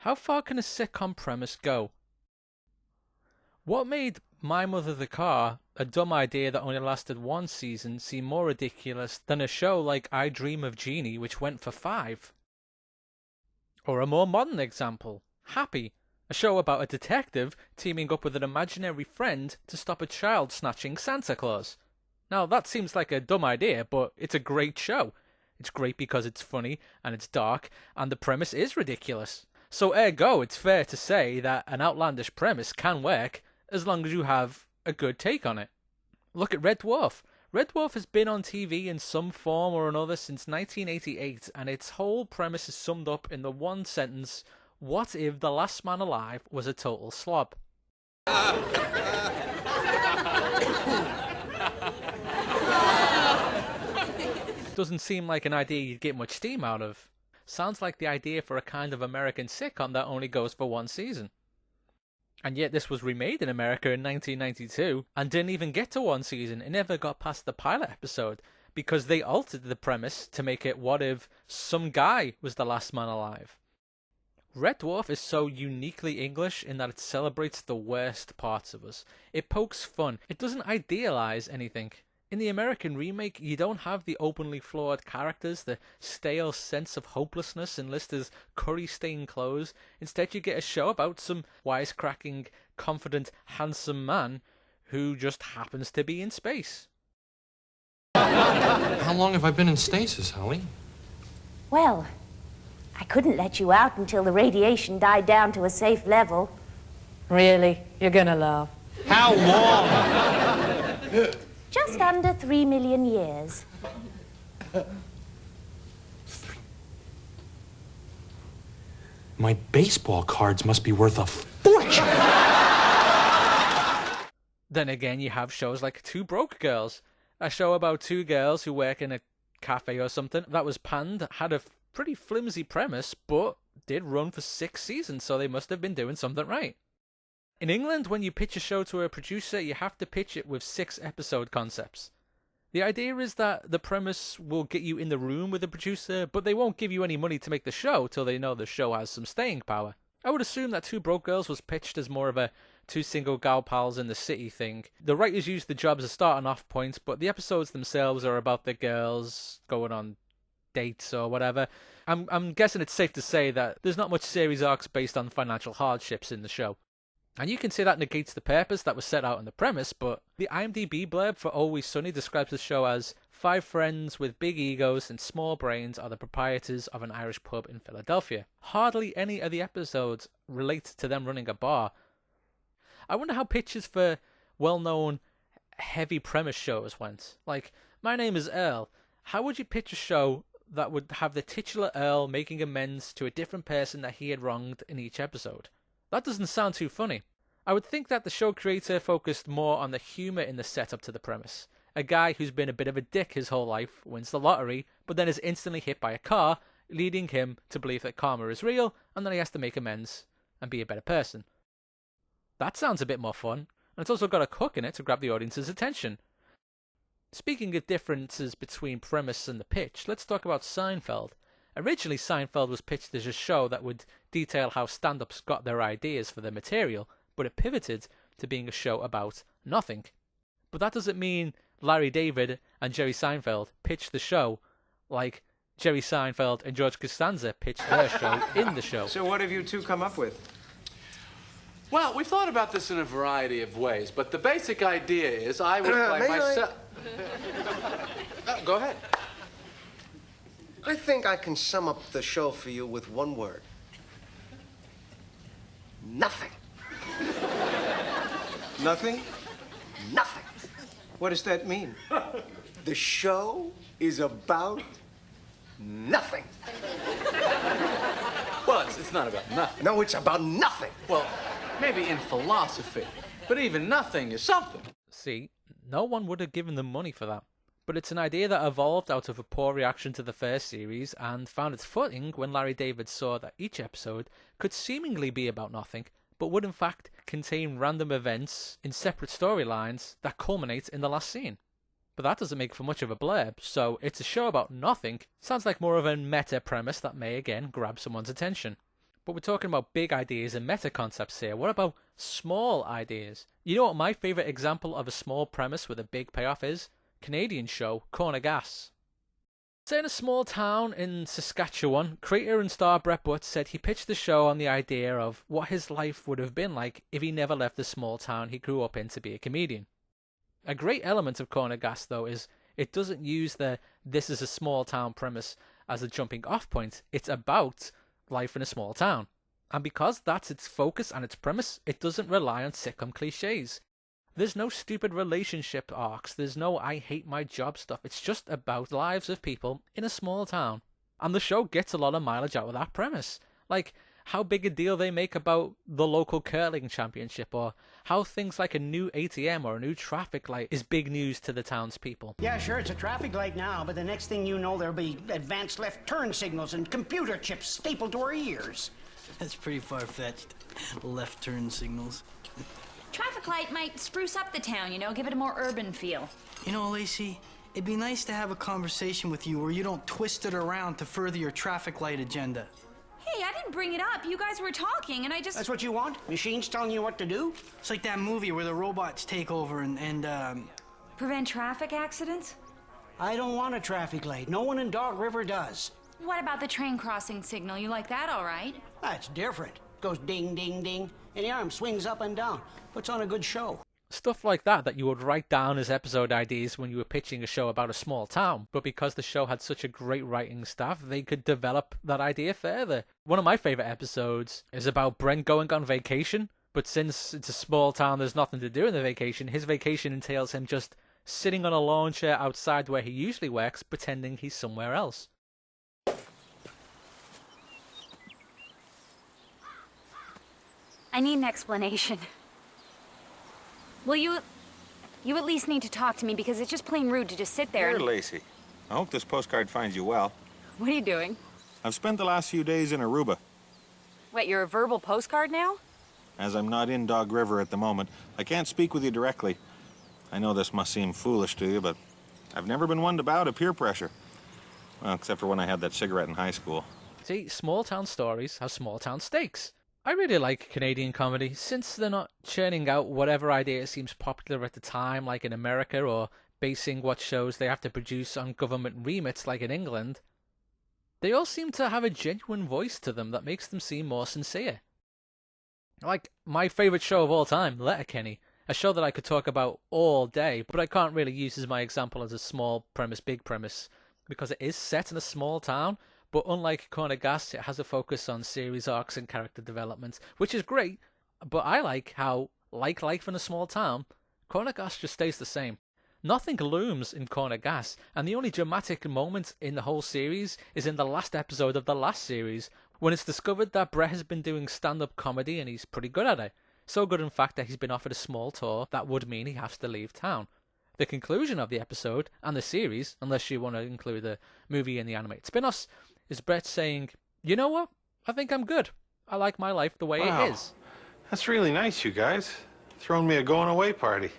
How far can a sitcom premise go? What made My Mother the Car, a dumb idea that only lasted one season, seem more ridiculous than a show like I Dream of Jeannie, which went for 5? Or a more modern example, Happy, a show about a detective teaming up with an imaginary friend to stop a child snatching Santa Claus. Now that seems like a dumb idea, but it's a great show. It's great because it's funny and it's dark and the premise is ridiculous. So ergo, it's fair to say that an outlandish premise can work as long as you have a good take on it. Look at Red Dwarf. Red Dwarf has been on TV in some form or another since 1988, and its whole premise is summed up in the one sentence, what if the last man alive was a total slob? Doesn't seem like an idea you'd get much steam out of. Sounds like the idea for a kind of American sitcom that only goes for one season. And yet this was remade in America in 1992 and didn't even get to one season. It never got past the pilot episode because they altered the premise to make it what if some guy was the last man alive. Red Dwarf is so uniquely English in that it celebrates the worst parts of us. It pokes fun. It doesn't idealize anything. In the American remake, you don't have the openly flawed characters, the stale sense of hopelessness in Lister's curry-stained clothes. Instead, you get a show about some wisecracking, confident, handsome man who just happens to be in space. How long have I been in stasis, Holly? Well, I couldn't let you out until the radiation died down to a safe level. Really? You're gonna laugh. How long? Just under 3 million years. My baseball cards must be worth a fortune. Then again, you have shows like Two Broke Girls, a show about two girls who work in a cafe or something that was panned, had a pretty flimsy premise, but did run for 6 seasons, so they must have been doing something right. In England, when you pitch a show to a producer, you have to pitch it with 6 episode concepts. The idea is that the premise will get you in the room with the producer, but they won't give you any money to make the show till they know the show has some staying power. I would assume that Two Broke Girls was pitched as more of a 2 single gal pals in the city thing. The writers use the job as a starting off point, but the episodes themselves are about the girls going on dates or whatever. I'm guessing it's safe to say that there's not much series arcs based on financial hardships in the show. And you can say that negates the purpose that was set out in the premise, but the IMDb blurb for Always Sunny describes the show as 5 friends with big egos and small brains are the proprietors of an Irish pub in Philadelphia. Hardly any of the episodes relate to them running a bar. I wonder how pitches for well-known heavy premise shows went. Like, My Name is Earl. How would you pitch a show that would have the titular Earl making amends to a different person that he had wronged in each episode? That doesn't sound too funny. I would think that the show creator focused more on the humour in the setup to the premise. A guy who's been a bit of a dick his whole life wins the lottery, but then is instantly hit by a car, leading him to believe that karma is real, and then he has to make amends and be a better person. That sounds a bit more fun, and it's also got a hook in it to grab the audience's attention. Speaking of differences between premise and the pitch, let's talk about Seinfeld. Originally, Seinfeld was pitched as a show that would detail how stand-ups got their ideas for their material, but it pivoted to being a show about nothing. But that doesn't mean Larry David and Jerry Seinfeld pitched the show like Jerry Seinfeld and George Costanza pitched their show in the show. So what have you two come up with? Well, we thought about this in a variety of ways, but the basic idea is I would play myself... Go ahead. I think I can sum up the show for you with one word. Nothing. Nothing? Nothing. What does that mean? The show is about nothing. Well, it's not about nothing. No, it's about nothing. Well, maybe in philosophy, but even nothing is something. See, no one would have given them money for that. But it's an idea that evolved out of a poor reaction to the first series and found its footing when Larry David saw that each episode could seemingly be about nothing, but would in fact contain random events in separate storylines that culminate in the last scene. But that doesn't make for much of a blurb, so it's a show about nothing. Sounds like more of a meta premise that may again grab someone's attention. But we're talking about big ideas and meta concepts here. What about small ideas? You know what my favourite example of a small premise with a big payoff is? Canadian show Corner Gas. Set in a small town in Saskatchewan, creator and star Brett Butts said he pitched the show on the idea of what his life would have been like if he never left the small town he grew up in to be a comedian. A great element of Corner Gas, though, is it doesn't use the "this is a small town" premise as a jumping off point. It's about life in a small town. And because that's its focus and its premise, it doesn't rely on sitcom cliches. There's no stupid relationship arcs, there's no I hate my job stuff. It's just about lives of people in a small town. And the show gets a lot of mileage out of that premise. Like how big a deal they make about the local curling championship, or how things like a new ATM or a new traffic light is big news to the townspeople. Yeah, sure, it's a traffic light now, but the next thing you know, there'll be advanced left turn signals and computer chips stapled to our ears. That's pretty far-fetched. Left turn signals. Traffic light might spruce up the town, you know, give it a more urban feel. You know, Lacey, it'd be nice to have a conversation with you where you don't twist it around to further your traffic light agenda. Hey, I didn't bring it up. You guys were talking, and I just... That's what you want? Machines telling you what to do? It's like that movie where the robots take over and Prevent traffic accidents? I don't want a traffic light. No one in Dog River does. What about the train crossing signal? You like that all right? That's different. It goes ding, ding, ding, and the arm swings up and down. Puts on a good show. Stuff like that you would write down as episode ideas when you were pitching a show about a small town, but because the show had such a great writing staff, they could develop that idea further. One of my favourite episodes is about Brent going on vacation, but since it's a small town there's nothing to do in the vacation, his vacation entails him just sitting on a lawn chair outside where he usually works, pretending he's somewhere else. I need an explanation. Will you at least need to talk to me, because it's just plain rude to just sit there Here, and... Lacey. I hope this postcard finds you well. What are you doing? I've spent the last few days in Aruba. Wait, you're a verbal postcard now? As I'm not in Dog River at the moment, I can't speak with you directly. I know this must seem foolish to you, but I've never been one to bow to peer pressure. Well, except for when I had that cigarette in high school. See, small town stories have small town stakes. I really like Canadian comedy, since they're not churning out whatever idea seems popular at the time, like in America, or basing what shows they have to produce on government remits, like in England. They all seem to have a genuine voice to them that makes them seem more sincere. Like my favourite show of all time, Letterkenny, a show that I could talk about all day, but I can't really use as my example as a small premise, big premise, because it is set in a small town. But unlike Corner Gas, it has a focus on series arcs and character development, which is great, but I like how, like life in a small town, Corner Gas just stays the same. Nothing looms in Corner Gas, and the only dramatic moment in the whole series is in the last episode of the last series, when it's discovered that Brett has been doing stand-up comedy and he's pretty good at it. So good, in fact, that he's been offered a small tour that would mean he has to leave town. The conclusion of the episode, and the series, unless you want to include the movie and the animated spin-offs, is Brett saying, you know what? I think I'm good. I like my life the way it is. That's really nice, you guys. Throwing me a going away party.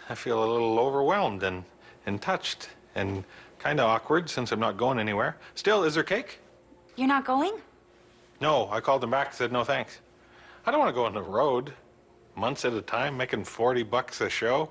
I feel a little overwhelmed and touched and kind of awkward since I'm not going anywhere. Still, is there cake? You're not going? No, I called them back and said no thanks. I don't want to go on the road months at a time, making $40 a show,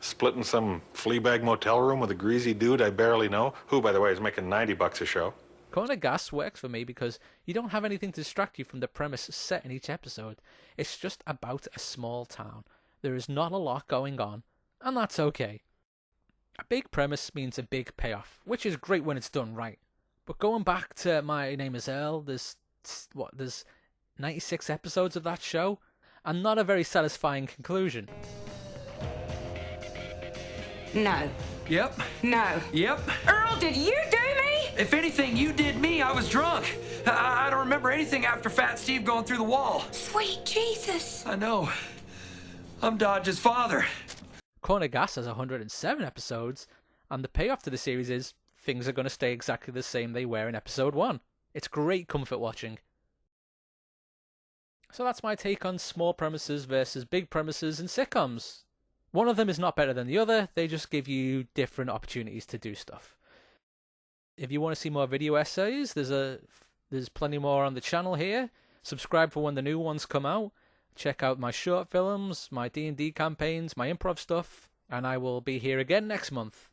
splitting some fleabag motel room with a greasy dude I barely know, who, by the way, is making $90 a show. Corner Gas works for me because you don't have anything to distract you from the premise set in each episode. It's just about a small town. There is not a lot going on, and that's okay. A big premise means a big payoff, which is great when it's done right. But going back to My Name is Earl, there's 96 episodes of that show, and not a very satisfying conclusion. No. Yep. No. Yep. Earl, did you do me? If anything, you did me. I was drunk. I don't remember anything after Fat Steve going through the wall. Sweet Jesus. I know. I'm Dodge's father. Corner Gas has 107 episodes, and the payoff to the series is things are going to stay exactly the same they were in episode 1. It's great comfort watching. So that's my take on small premises versus big premises in sitcoms. One of them is not better than the other, they just give you different opportunities to do stuff. If you want to see more video essays, there's There's plenty more on the channel here. Subscribe for when the new ones come out. Check out my short films, my D&D campaigns, my improv stuff, and I will be here again next month.